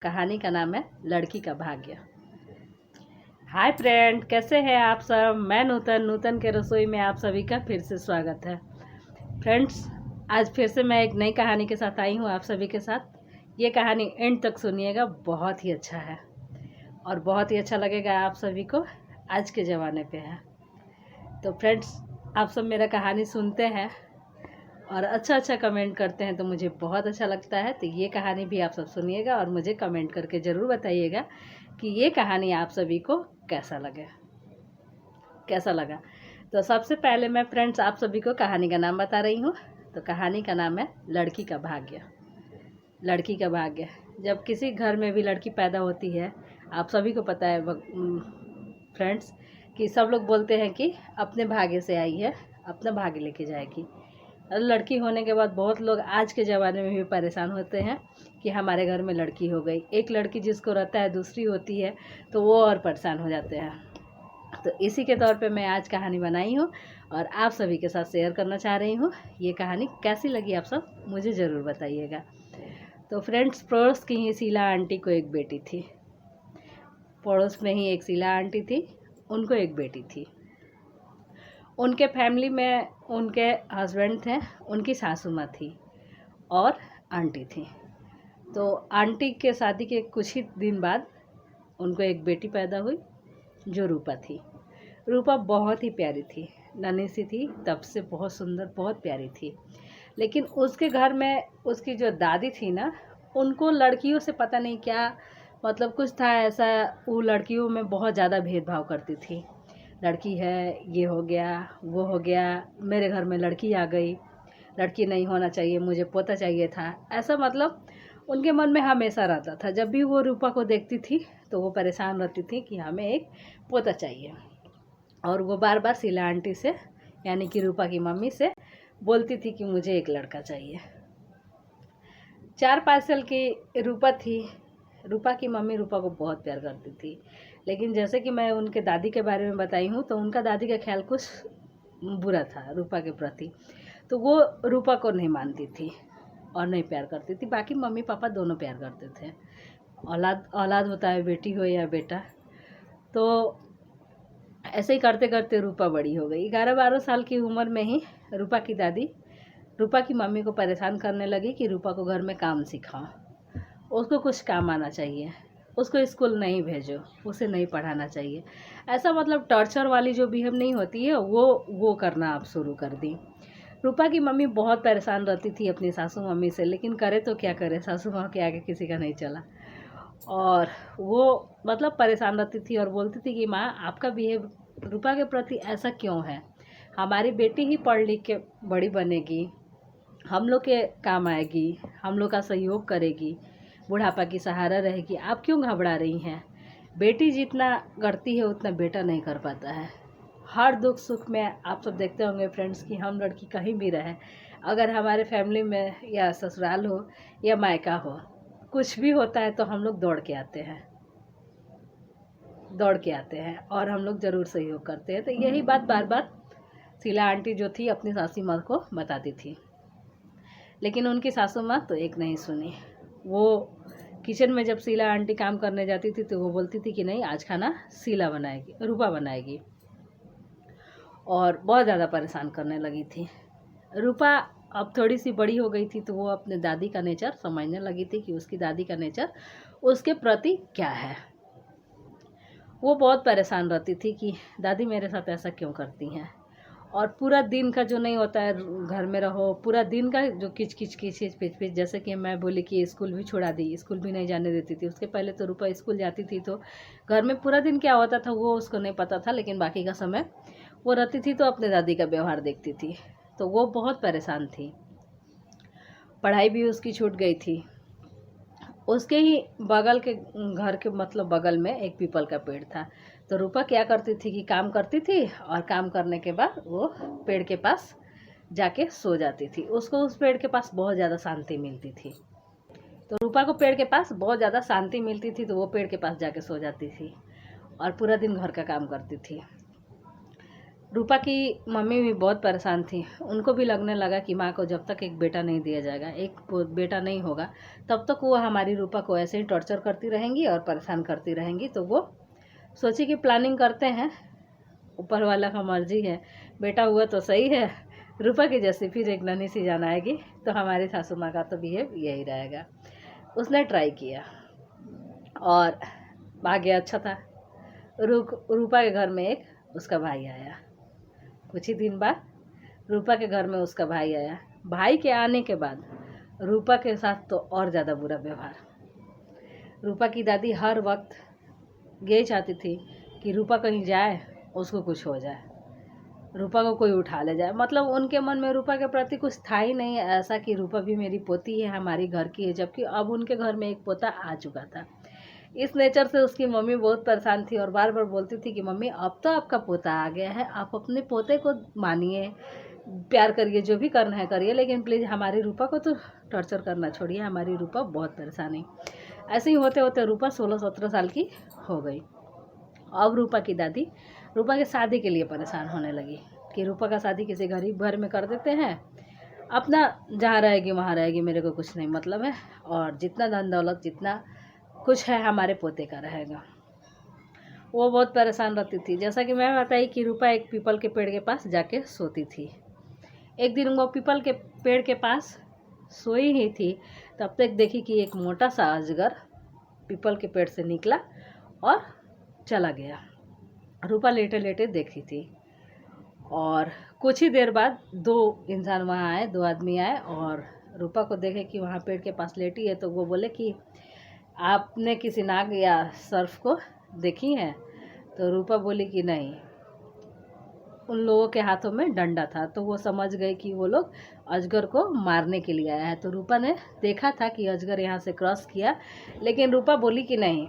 कहानी का नाम है लड़की का भाग्य। हाय फ्रेंड, कैसे हैं आप सब। मैं नूतन के रसोई में आप सभी का फिर से स्वागत है। फ्रेंड्स, आज फिर से मैं एक नई कहानी के साथ आई हूँ आप सभी के साथ। ये कहानी एंड तक सुनिएगा, बहुत ही अच्छा है और बहुत ही अच्छा लगेगा आप सभी को। आज के ज़माने पे है तो फ्रेंड्स, आप सब मेरा कहानी सुनते हैं और अच्छा कमेंट करते हैं तो मुझे बहुत अच्छा लगता है। तो ये कहानी भी आप सब सुनिएगा और मुझे कमेंट करके ज़रूर बताइएगा कि ये कहानी आप सभी को कैसा लगा। तो सबसे पहले मैं फ्रेंड्स आप सभी को कहानी का नाम बता रही हूँ। तो कहानी का नाम है लड़की का भाग्य। लड़की का भाग्य, जब किसी घर में भी लड़की पैदा होती है, आप सभी को पता है फ्रेंड्स कि सब लोग बोलते हैं कि अपने भाग्य से आई है, अपना भाग्य लेके जाएगी। लड़की होने के बाद बहुत लोग आज के ज़माने में भी परेशान होते हैं कि हमारे घर में लड़की हो गई। एक लड़की जिसको रहता है दूसरी होती है तो वो और परेशान हो जाते हैं। तो इसी के तौर पे मैं आज कहानी बनाई हूँ और आप सभी के साथ शेयर करना चाह रही हूँ। ये कहानी कैसी लगी आप सब मुझे ज़रूर बताइएगा। तो फ्रेंड्स, पड़ोस की ही शीला आंटी को एक बेटी थी। पड़ोस में ही एक शीला आंटी थी, उनको एक बेटी थी। उनके फैमिली में उनके हस्बैंड थे, उनकी सासू माँ थी और आंटी थी। तो आंटी के शादी के कुछ ही दिन बाद उनको एक बेटी पैदा हुई जो रूपा थी। रूपा बहुत ही प्यारी थी, नन्ही सी थी, तब से बहुत सुंदर, बहुत प्यारी थी। लेकिन उसके घर में उसकी जो दादी थी ना, उनको लड़कियों से पता नहीं क्या मतलब कुछ था ऐसा, वो लड़कियों में बहुत ज़्यादा भेदभाव करती थी। लड़की है, ये हो गया, वो हो गया, मेरे घर में लड़की आ गई, लड़की नहीं होना चाहिए, मुझे पोता चाहिए था। ऐसा मतलब उनके मन में हमेशा रहता था। जब भी वो रूपा को देखती थी तो वो परेशान रहती थी कि हमें एक पोता चाहिए। और वो बार बार शीला आंटी से, यानी कि रूपा की मम्मी से बोलती थी कि मुझे एक लड़का चाहिए। 4-5 साल की रूपा थी। रूपा की मम्मी रूपा को बहुत प्यार करती थी। लेकिन जैसे कि मैं उनके दादी के बारे में बताई हूँ, तो उनका दादी का ख्याल कुछ बुरा था रूपा के प्रति। तो वो रूपा को नहीं मानती थी और नहीं प्यार करती थी। बाकी मम्मी पापा दोनों प्यार करते थे। औलाद होता है, बेटी हो या बेटा। तो ऐसे ही करते करते रूपा बड़ी हो गई। 11-12 साल की उम्र में ही रूपा की दादी रूपा की मम्मी को परेशान करने लगी कि रूपा को घर में काम सिखाओ, उसको कुछ काम आना चाहिए, उसको स्कूल नहीं भेजो, उसे नहीं पढ़ाना चाहिए। ऐसा मतलब टॉर्चर वाली जो बिहेव नहीं होती है वो करना आप शुरू कर दी। रूपा की मम्मी बहुत परेशान रहती थी अपनी सासू मम्मी से, लेकिन करे तो क्या करे, सासू माँ के आगे किसी का नहीं चला। और वो मतलब परेशान रहती थी और बोलती थी कि माँ, आपका बिहेव रूपा के प्रति ऐसा क्यों है। हमारी बेटी ही पढ़ लिख के बड़ी बनेगी, हम लोग के काम आएगी, हम लोग का सहयोग करेगी, बुढ़ापा की सहारा रहेगी, आप क्यों घबरा रही हैं। बेटी जितना करती है उतना बेटा नहीं कर पाता है। हर दुख सुख में आप सब देखते होंगे फ्रेंड्स कि हम लड़की कहीं भी रहें, अगर हमारे फैमिली में या ससुराल हो या मायका हो, कुछ भी होता है तो हम लोग दौड़ के आते हैं और हम लोग ज़रूर सहयोग करते हैं। तो यही बात बार बार शीला आंटी जो थी अपनी सासू माँ को बताती थी। लेकिन उनकी सासू माँ तो एक नहीं सुनी। वो किचन में जब शीला आंटी काम करने जाती थी तो वो बोलती थी कि नहीं, आज खाना शीला बनाएगी, रूपा बनाएगी। और बहुत ज़्यादा परेशान करने लगी थी। रूपा अब थोड़ी सी बड़ी हो गई थी तो वो अपने दादी का नेचर समझने लगी थी कि उसकी दादी का नेचर उसके प्रति क्या है। वो बहुत परेशान रहती थी कि दादी मेरे साथ ऐसा क्यों करती हैं। और पूरा दिन का जो नहीं होता है, घर में रहो, पूरा दिन का जो किच पिच, जैसे कि मैं बोली कि स्कूल भी छोड़ा दी, स्कूल भी नहीं जाने देती थी। उसके पहले तो रूपा स्कूल जाती थी तो घर में पूरा दिन क्या होता था वो उसको नहीं पता था, लेकिन बाकी का समय वो रहती थी तो अपने दादी का व्यवहार देखती थी। तो वो बहुत परेशान थी। पढ़ाई भी उसकी छूट गई थी। उसके ही बगल के घर के मतलब बगल में एक पीपल का पेड़ था। तो रूपा क्या करती थी कि काम करती थी और काम करने के बाद वो पेड़ के पास जाके सो जाती थी। उसको उस पेड़ के पास बहुत ज़्यादा शांति मिलती थी। तो रूपा को पेड़ के पास बहुत ज़्यादा शांति मिलती थी तो वो पेड़ के पास जाके सो जाती थी और पूरा दिन घर का काम करती थी। रूपा की मम्मी भी बहुत परेशान थी। उनको भी लगने लगा कि माँ को जब तक एक बेटा नहीं दिया जाएगा, एक बेटा नहीं होगा, तब तक वो हमारी रूपा को ऐसे ही टॉर्चर करती रहेंगी और परेशान करती रहेंगी। तो वो सोची कि प्लानिंग करते हैं, ऊपर वाला का मर्जी है, बेटा हुआ तो सही है, रूपा की जैसे फिर एक नन्ही सी जान आएगी तो हमारी सासू माँ का तो बिहेव यही रहेगा। उसने ट्राई किया और भाग्य अच्छा था। रूपा के घर में एक उसका भाई आया। कुछ ही दिन बाद रूपा के घर में उसका भाई आया। भाई के आने के बाद रूपा के साथ तो और ज़्यादा बुरा व्यवहार। रूपा की दादी हर वक्त यही चाहती थी कि रूपा कहीं जाए, उसको कुछ हो जाए, रूपा को कोई उठा ले जाए। मतलब उनके मन में रूपा के प्रति कुछ था ही नहीं ऐसा कि रूपा भी मेरी पोती है, हमारी घर की है, जबकि अब उनके घर में एक पोता आ चुका था। इस नेचर से उसकी मम्मी बहुत परेशान थी और बार बार बोलती थी कि मम्मी अब तो आपका पोता आ गया है, आप अपने पोते को मानिए, प्यार करिए, जो भी करना है करिए, लेकिन प्लीज़ हमारी रूपा को तो टॉर्चर करना छोड़िए, हमारी रूपा बहुत परेशान है। ऐसे ही होते होते रूपा 16-17 साल की हो गई। अब रूपा की दादी रूपा के शादी के लिए परेशान होने लगी कि रूपा का शादी किसी गरीब घर में कर देते हैं, अपना जहाँ रहेगी वहाँ रहेगी, मेरे को कुछ नहीं मतलब है, और जितना धन दौलत जितना कुछ है हमारे पोते का रहेगा। वो बहुत परेशान रहती थी। जैसा कि मैं बताई कि रूपा एक पीपल के पेड़ के पास जाके सोती थी। एक दिन वो पीपल के पेड़ के पास सोई ही थी, तब तक देखी कि एक मोटा सा अजगर पीपल के पेड़ से निकला और चला गया। रूपा लेटे लेटे देखी थी और कुछ ही देर बाद 2 इंसान वहाँ आए, 2 आदमी आए और रूपा को देखे कि वहाँ पेड़ के पास लेटी है, तो वो बोले कि आपने किसी नाग या सर्फ को देखी है? तो रूपा बोली कि नहीं। उन लोगों के हाथों में डंडा था, तो वो समझ गए कि वो लोग अजगर को मारने के लिए आया है। तो रूपा ने देखा था कि अजगर यहाँ से क्रॉस किया, लेकिन रूपा बोली कि नहीं,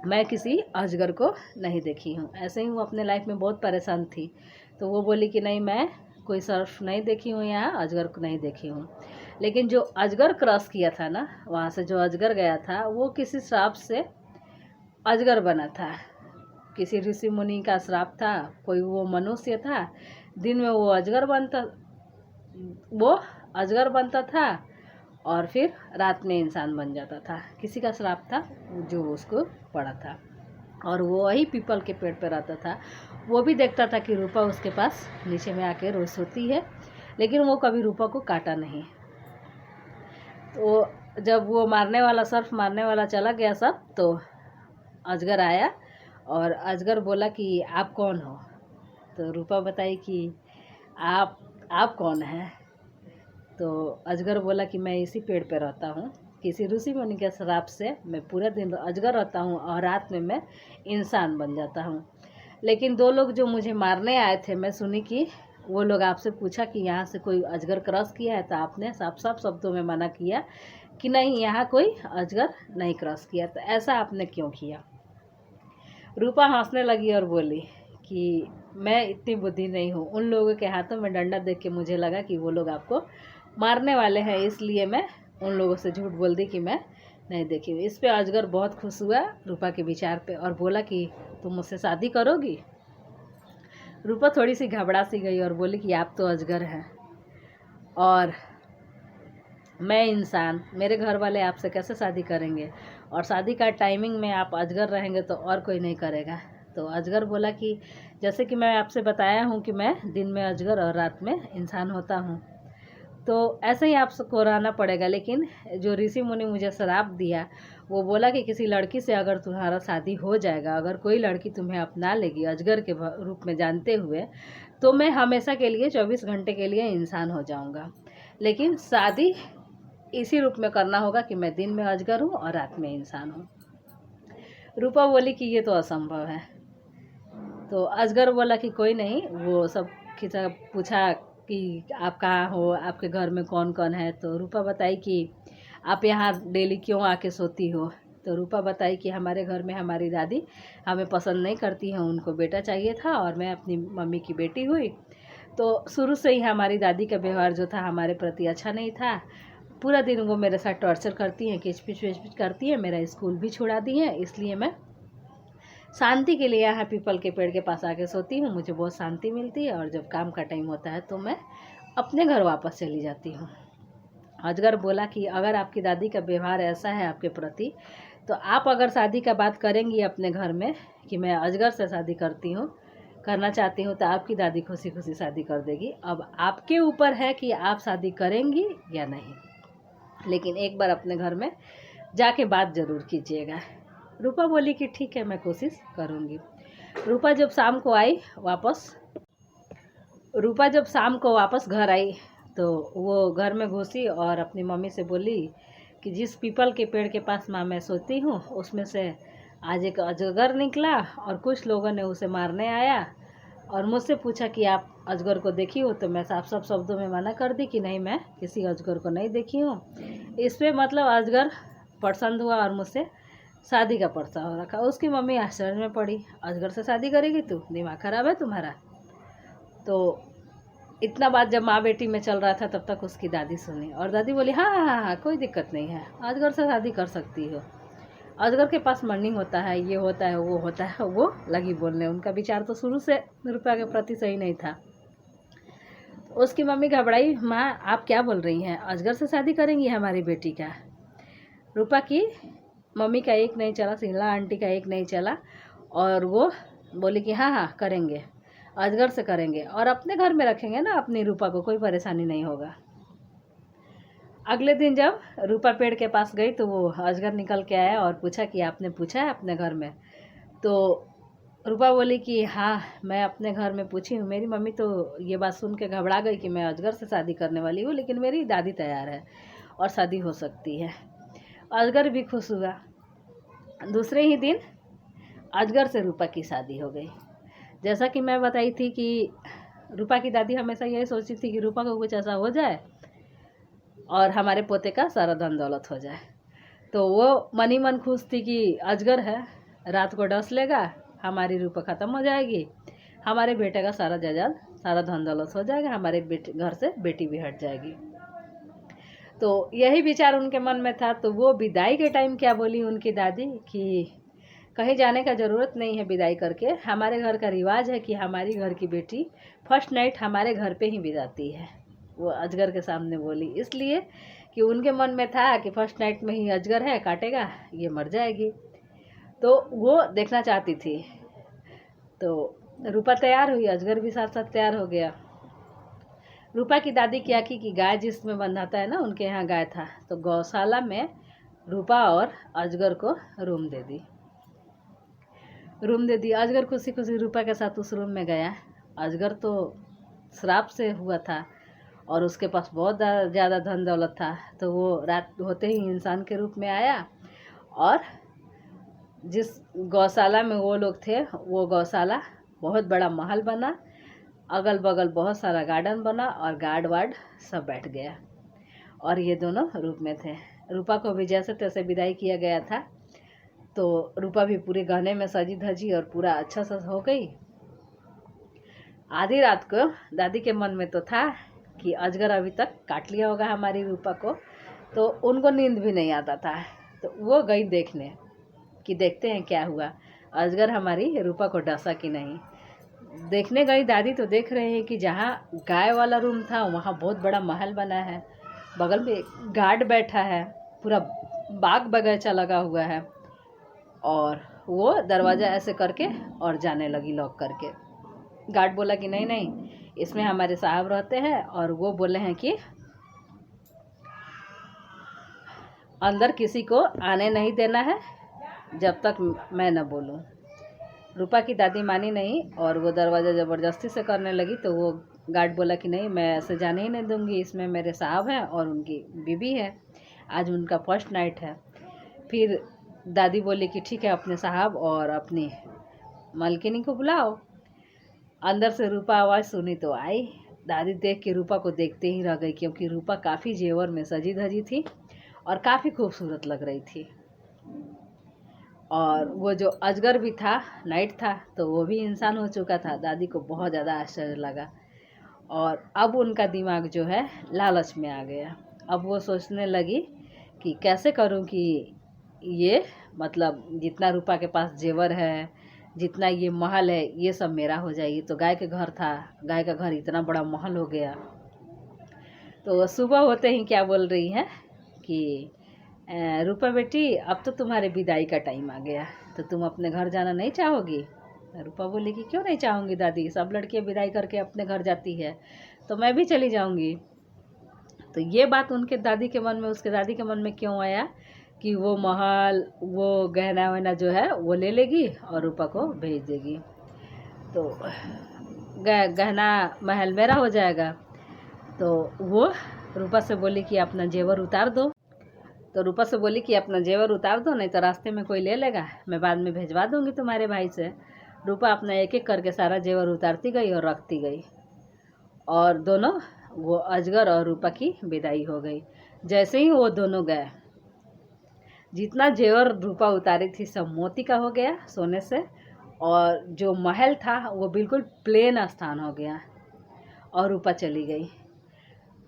मैं किसी अजगर को नहीं देखी हूँ। ऐसे ही वो अपने लाइफ में बहुत परेशान थी, तो वो बोली कि नहीं, मैं कोई सर्फ नहीं देखी हूँ, यहाँ अजगर को नहीं देखी हूँ। लेकिन जो अजगर क्रॉस किया था ना, वहाँ से जो अजगर गया था, वो किसी श्राप से अजगर बना था। किसी ऋषि मुनि का श्राप था, कोई वो मनुष्य था, दिन में वो अजगर बनता था और फिर रात में इंसान बन जाता था। किसी का श्राप था जो उसको पड़ा था, और वो वही पीपल के पेड़ पर रहता था। वो भी देखता था कि रूपा उसके पास नीचे में आके रोज सोती है, लेकिन वो कभी रूपा को काटा नहीं। तो जब वो सर्फ मारने वाला चला गया सब, तो अजगर आया और अजगर बोला कि आप कौन हो? तो रूपा बताई कि आप कौन हैं? तो अजगर बोला कि मैं इसी पेड़ पे रहता हूँ, किसी ऋषि मुनि के श्राप से मैं पूरा दिन अजगर रहता हूँ और रात में मैं इंसान बन जाता हूँ। लेकिन 2 लोग जो मुझे मारने आए थे, मैं सुनी कि वो लोग आपसे पूछा कि यहाँ से कोई अजगर क्रॉस किया है, तो आपने साफ साफ शब्दों में मना किया कि नहीं, यहाँ कोई अजगर नहीं क्रॉस किया। तो ऐसा आपने क्यों किया? रूपा हंसने लगी और बोली कि मैं इतनी बुद्धि नहीं हूँ, उन लोगों के हाथों में डंडा देख के मुझे लगा कि वो लोग आपको मारने वाले हैं, इसलिए मैं उन लोगों से झूठ बोल दी कि मैं नहीं देखी हूँ। इस पे अजगर बहुत खुश हुआ रूपा के विचार पे और बोला कि तुम मुझसे शादी करोगी? रूपा थोड़ी सी घबरा सी गई और बोली कि आप तो अजगर हैं और मैं इंसान, मेरे घर वाले आपसे कैसे शादी करेंगे, और शादी का टाइमिंग में आप अजगर रहेंगे तो और कोई नहीं करेगा। तो अजगर बोला कि जैसे कि मैं आपसे बताया हूँ कि मैं दिन में अजगर और रात में इंसान होता हूँ, तो ऐसे ही आपको रहना पड़ेगा। लेकिन जो ऋषि मुनि मुझे श्राप दिया, वो बोला कि किसी लड़की से अगर तुम्हारा शादी हो जाएगा, अगर कोई लड़की तुम्हें अपना लेगी अजगर के रूप में जानते हुए, तो मैं हमेशा के लिए 24 घंटे के लिए इंसान हो जाऊंगा। लेकिन शादी इसी रूप में करना होगा कि मैं दिन में अजगर हूँ और रात में इंसान हूँ। रूपा बोली कि ये तो असंभव है। तो अजगर बोला कि कोई नहीं, वो सब खिंचा पूछा कि आप कहाँ हो, आपके घर में कौन कौन है। तो रूपा बताई कि आप यहाँ डेली क्यों आके सोती हो? तो रूपा बताई कि हमारे घर में हमारी दादी हमें पसंद नहीं करती हैं, उनको बेटा चाहिए था और मैं अपनी मम्मी की बेटी हुई। तो शुरू से ही हमारी दादी का व्यवहार जो था हमारे प्रति अच्छा नहीं था। पूरा दिन वो मेरे साथ टॉर्चर करती हैं, किचपिच विचपिच करती हैं, मेरा स्कूल भी छुड़ा दी हैं, इसलिए मैं शांति के लिए यहाँ पीपल के पेड़ के पास आके सोती हूँ, मुझे बहुत शांति मिलती है। और जब काम का टाइम होता है तो मैं अपने घर वापस चली जाती हूँ। अजगर बोला कि अगर आपकी दादी का व्यवहार ऐसा है आपके प्रति, तो आप अगर शादी का बात करेंगी अपने घर में कि मैं अजगर से शादी करना चाहती हूँ, तो आपकी दादी खुशी खुशी शादी कर देगी। अब आपके ऊपर है कि आप शादी करेंगी या नहीं, लेकिन एक बार अपने घर में जाके बात ज़रूर कीजिएगा। रूपा बोली कि ठीक है, मैं कोशिश करूँगी। रूपा जब शाम को वापस घर आई तो वो घर में घुसी और अपनी मम्मी से बोली कि जिस पीपल के पेड़ के पास माँ मैं सोती हूँ, उसमें से आज एक अजगर निकला और कुछ लोगों ने उसे मारने आया और मुझसे पूछा कि आप अजगर को देखी हो। तो मैं साफ साफ शब्दों में मना कर दी कि नहीं, मैं किसी अजगर को नहीं देखी हूँ। इस पे मतलब अजगर पसंद हुआ और मुझसे शादी का प्रस्ताव रखा। उसकी मम्मी आश्चर्य में पड़ी, अजगर से शादी करेगी तू, दिमाग खराब है तुम्हारा। तो इतना बात जब माँ बेटी में चल रहा था तब तक उसकी दादी सुनी और दादी बोली हाँ हाँ हाँ हाँ, कोई दिक्कत नहीं है, अजगर से शादी कर सकती हो। अजगर के पास मनी होता है, ये होता है, वो होता है। वो लगी बोलने। उनका विचार तो शुरू से रूपा के प्रति सही नहीं था। उसकी मम्मी घबराई, माँ आप क्या बोल रही हैं, अजगर से शादी करेंगी हमारी बेटी का? रूपा की मम्मी का एक नहीं चला, शीला आंटी का एक नहीं चला और वो बोली कि हाँ हाँ करेंगे, अजगर से करेंगे और अपने घर में रखेंगे ना अपनी रूपा को, कोई परेशानी नहीं होगा। अगले दिन जब रूपा पेड़ के पास गई तो वो अजगर निकल के आया और पूछा कि आपने पूछा है अपने घर में? तो रूपा बोली कि हाँ, मैं अपने घर में पूछी हूँ। मेरी मम्मी तो ये बात सुन के घबरा गई कि मैं अजगर से शादी करने वाली हूँ, लेकिन मेरी दादी तैयार है और शादी हो सकती है। अजगर भी खुश हुआ। दूसरे ही दिन अजगर से रूपा की शादी हो गई। जैसा कि मैं बताई थी कि रूपा की दादी हमेशा यही सोचती थी कि रूपा को कुछ ऐसा हो जाए और हमारे पोते का सारा धन दौलत हो जाए। तो वो मन ही मन खुश थी कि अजगर है, रात को डस लेगा, हमारी रूपा ख़त्म हो जाएगी, हमारे बेटे का सारा जायदाद, सारा धन दौलत हो जाएगा, हमारे घर से बेटी भी हट जाएगी। तो यही विचार उनके मन में था। तो वो विदाई के टाइम क्या बोली उनकी दादी कि कहीं जाने का ज़रूरत नहीं है विदाई करके, हमारे घर का रिवाज है कि हमारी घर की बेटी फर्स्ट नाइट हमारे घर पे ही बिताती है। वो अजगर के सामने बोली इसलिए कि उनके मन में था कि फर्स्ट नाइट में ही अजगर है, काटेगा, ये मर जाएगी। तो वो देखना चाहती थी। तो रूपा तैयार हुई, अजगर भी साथ साथ तैयार हो गया। रूपा की दादी क्या की कि गाय जिसमें बंधाता है ना, उनके यहाँ गाय था, तो गौशाला में रूपा और अजगर को रूम दे दी। अजगर खुशी खुशी रूपा के साथ उस रूम में गया। अजगर तो श्राप से हुआ था और उसके पास बहुत ज़्यादा धन दौलत था। तो वो रात होते ही इंसान के रूप में आया और जिस गौशाला में वो लोग थे, वो गौशाला बहुत बड़ा महल बना, अगल बगल बहुत सारा गार्डन बना और गार्ड वार्ड सब बैठ गया और ये दोनों रूप में थे। रूपा को भी जैसे तैसे विदाई किया गया था। तो रूपा भी पूरे गहने में सजी धजी और पूरा अच्छा सा हो गई। आधी रात को दादी के मन में तो था कि अजगर अभी तक काट लिया होगा हमारी रूपा को, तो उनको नींद भी नहीं आता था। तो वो गई देखने कि देखते हैं क्या हुआ, अजगर हमारी रूपा को डसा कि नहीं। देखने गई दादी तो देख रहे हैं कि जहाँ गाय वाला रूम था वहाँ बहुत बड़ा महल बना है, बगल में गार्ड बैठा है, पूरा बाग बगीचा लगा हुआ है और वो दरवाज़ा ऐसे करके और जाने लगी लॉक करके। गार्ड बोला कि नहीं नहीं, इसमें हमारे साहब रहते हैं और वो बोले हैं कि अंदर किसी को आने नहीं देना है जब तक मैं न बोलूं। रूपा की दादी मानी नहीं और वो दरवाज़ा ज़बरदस्ती से करने लगी। तो वो गार्ड बोला कि नहीं, मैं ऐसे जाने ही नहीं दूंगी, इसमें मेरे साहब हैं और उनकी बीबी है, आज उनका फर्स्ट नाइट है। फिर दादी बोली कि ठीक है, अपने साहब और अपनी मालकिनी को बुलाओ। अंदर से रूपा आवाज़ सुनी तो आई। दादी देख के रूपा को देखते ही रह गई, क्योंकि रूपा काफ़ी जेवर में सजी धजी थी और काफ़ी खूबसूरत लग रही थी। और वो जो अजगर भी था, नाइट था, तो वो भी इंसान हो चुका था। दादी को बहुत ज़्यादा आश्चर्य लगा और अब उनका दिमाग जो है लालच में आ गया। अब वो सोचने लगी कि कैसे करूं कि ये मतलब जितना रूपा के पास जेवर है, जितना ये महल है ये सब मेरा हो जाएगी। तो गाय के घर था, गाय का घर इतना बड़ा महल हो गया। तो सुबह होते ही क्या बोल रही हैं कि रूपा बेटी अब तो तुम्हारे विदाई का टाइम आ गया, तो तुम अपने घर जाना नहीं चाहोगी? रूपा बोली कि क्यों नहीं चाहूँगी दादी, सब लड़कियाँ विदाई करके अपने घर जाती है तो मैं भी चली जाऊँगी। तो ये बात उनके दादी के मन में, उसके दादी के मन में क्यों आया कि वो महल, वो गहना वहना जो है वो ले लेगी और रूपा को भेज देगी, तो गहना महल मेरा हो जाएगा। तो वो रूपा से बोली कि अपना जेवर उतार दो। तो रूपा से बोली कि अपना जेवर उतार दो, नहीं तो रास्ते में कोई ले लेगा, मैं बाद में भेजवा दूंगी तुम्हारे भाई से। रूपा अपना एक एक करके सारा जेवर उतारती गई और रखती गई, और दोनों, वो अजगर और रूपा की विदाई हो गई। जैसे ही वो दोनों गए, जितना जेवर रूपा उतारी थी सब मोती का हो गया, सोने से, और जो महल था वो बिल्कुल प्लेन स्थान हो गया, और रूपा चली गई।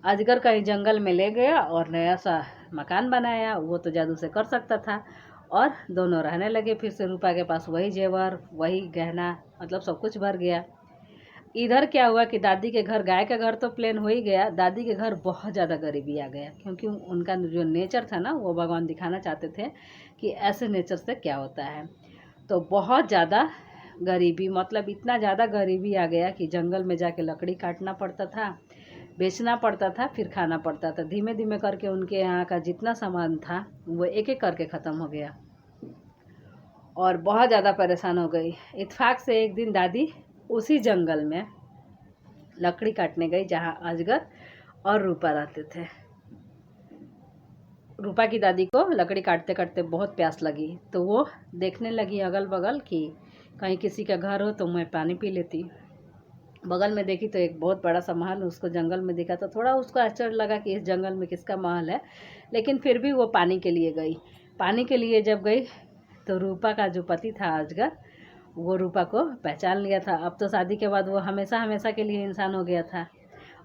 अजगर कहीं जंगल में ले गया और नया सा मकान बनाया, वो तो जादू से कर सकता था, और दोनों रहने लगे। फिर से रूपा के पास वही जेवर, वही गहना, मतलब सब कुछ भर गया। इधर क्या हुआ कि दादी के घर, गाय का घर तो प्लेन हो ही गया, दादी के घर बहुत ज़्यादा गरीबी आ गया, क्योंकि उनका जो नेचर था ना, वो भगवान दिखाना चाहते थे कि ऐसे नेचर से क्या होता है। तो बहुत ज़्यादा गरीबी, मतलब इतना ज़्यादा गरीबी आ गया कि जंगल में जाके लकड़ी काटना पड़ता था, बेचना पड़ता था, फिर खाना पड़ता था। धीमे धीमे करके उनके यहाँ का जितना सामान था वो एक एक करके ख़त्म हो गया, और बहुत ज़्यादा परेशान हो गई। इत्तेफाक से एक दिन दादी उसी जंगल में लकड़ी काटने गई जहाँ अजगर और रूपा रहते थे। रूपा की दादी को लकड़ी काटते काटते बहुत प्यास लगी, तो वो देखने लगी अगल बगल कि कहीं किसी का घर हो तो मैं पानी पी लेती। बगल में देखी तो एक बहुत बड़ा सा महल उसको जंगल में दिखा, तो थोड़ा उसको आश्चर्य लगा कि इस जंगल में किसका महल है, लेकिन फिर भी वो पानी के लिए गई। पानी के लिए जब गई तो रूपा का जो पति था अजगर, वो रूपा को पहचान लिया था। अब तो शादी के बाद वो हमेशा हमेशा के लिए इंसान हो गया था,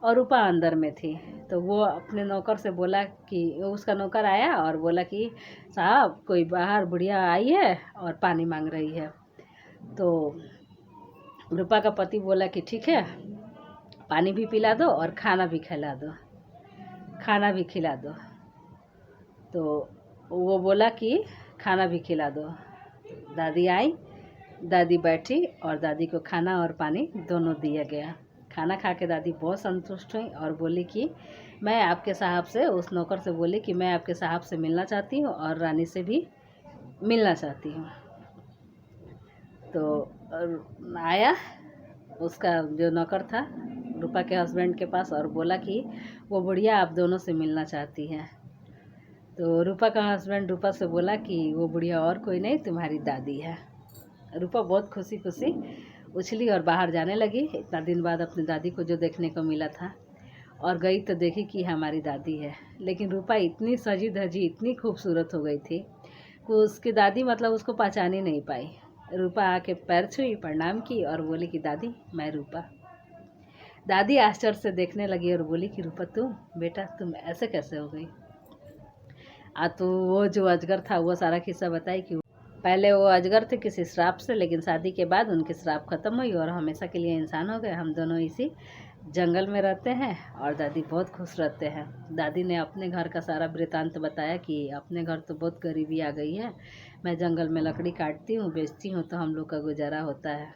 और रूपा अंदर में थी। तो वो अपने नौकर से बोला कि, उसका नौकर आया और बोला कि साहब कोई बाहर बुढ़िया आई है और पानी मांग रही है। तो रूपा का पति बोला कि ठीक है, पानी भी पिला दो और खाना भी खिला दो, खाना भी खिला दो। तो वो बोला कि खाना भी खिला दो। दादी आई, दादी बैठी और दादी को खाना और पानी दोनों दिया गया। खाना खा के दादी बहुत संतुष्ट हुई और बोली कि मैं आपके साहब से, उस नौकर से बोली कि मैं आपके साहब से मिलना चाहती हूँ और रानी से भी मिलना चाहती हूँ। तो आया उसका जो नौकर था रूपा के हस्बैंड के पास और बोला कि वो बुढ़िया आप दोनों से मिलना चाहती हैं। तो रूपा का हस्बैंड रूपा से बोला कि वो बुढ़िया और कोई नहीं, तुम्हारी दादी है। रूपा बहुत खुशी खुशी उछली और बाहर जाने लगी, इतना दिन बाद अपनी दादी को जो देखने को मिला था, और गई तो देखी कि हमारी दादी है। लेकिन रूपा इतनी सजी धजी, इतनी खूबसूरत हो गई थी कि उसकी दादी मतलब उसको पहचान ही नहीं पाई। रूपा आके पैर छुई, प्रणाम की और बोली कि दादी मैं रूपा। दादी आश्चर्य से देखने लगी और बोली कि रूपा तुम, बेटा तुम ऐसे कैसे हो गई? तो वो जो अजगर था वो सारा किस्सा बताई कि पहले वो अजगर थे किसी श्राप से, लेकिन शादी के बाद उनकी श्राप खत्म हुई और हमेशा के लिए इंसान हो गए। हम दोनों इसी जंगल में रहते हैं और दादी बहुत खुश रहते हैं। दादी ने अपने घर का सारा वृतांत बताया कि अपने घर तो बहुत गरीबी आ गई है, मैं जंगल में लकड़ी काटती हूँ, बेचती हूँ, तो हम लोग का गुजारा होता है।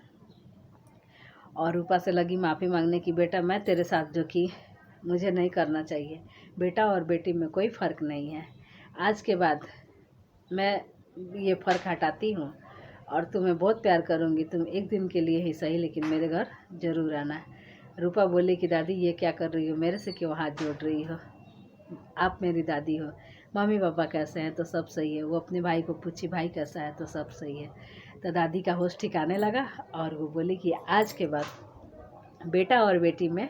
और रूपा से लगी माफ़ी मांगने की, बेटा मैं तेरे साथ जो की मुझे नहीं करना चाहिए, बेटा और बेटी में कोई फ़र्क नहीं है, आज के बाद मैं ये फ़र्क हटाती हूँ और तुम्हें बहुत प्यार करूँगी, तुम एक दिन के लिए ही सही लेकिन मेरे घर ज़रूर आना। रूपा बोली कि दादी ये क्या कर रही हो, मेरे से क्यों हाथ जोड़ रही हो, आप मेरी दादी हो। मम्मी पापा कैसे हैं? तो सब सही है। वो अपने भाई को पूछी भाई कैसा है? तो सब सही है। तो दादी का होश ठिकाने लगा और वो बोली कि आज के बाद बेटा और बेटी में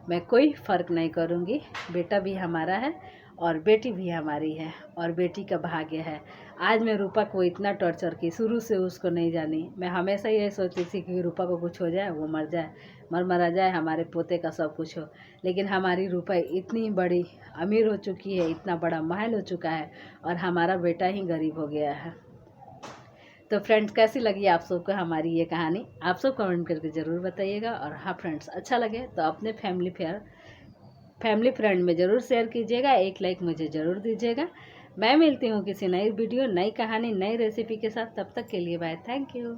मैं कोई फ़र्क नहीं करूँगी, बेटा भी हमारा है और बेटी भी हमारी है और बेटी का भाग्य है। आज मैं रूपा को इतना टॉर्चर की, शुरू से उसको नहीं जानी, मैं हमेशा यही सोचती थी कि रूपा को कुछ हो जाए, वो मर जाए, मरा जाए, हमारे पोते का सब कुछ हो। लेकिन हमारी रूपा इतनी बड़ी अमीर हो चुकी है, इतना बड़ा महल हो चुका है और हमारा बेटा ही गरीब हो गया है। तो फ्रेंड्स कैसी लगी आप सबको हमारी ये कहानी, आप सब कमेंट करके ज़रूर बताइएगा। और हाँ फ्रेंड्स, अच्छा लगे तो अपने फैमिली फ्रेंड में ज़रूर शेयर कीजिएगा, एक लाइक मुझे ज़रूर दीजिएगा। मैं मिलती हूँ किसी नई वीडियो, नई कहानी, नई रेसिपी के साथ। तब तक के लिए बाय, थैंक यू।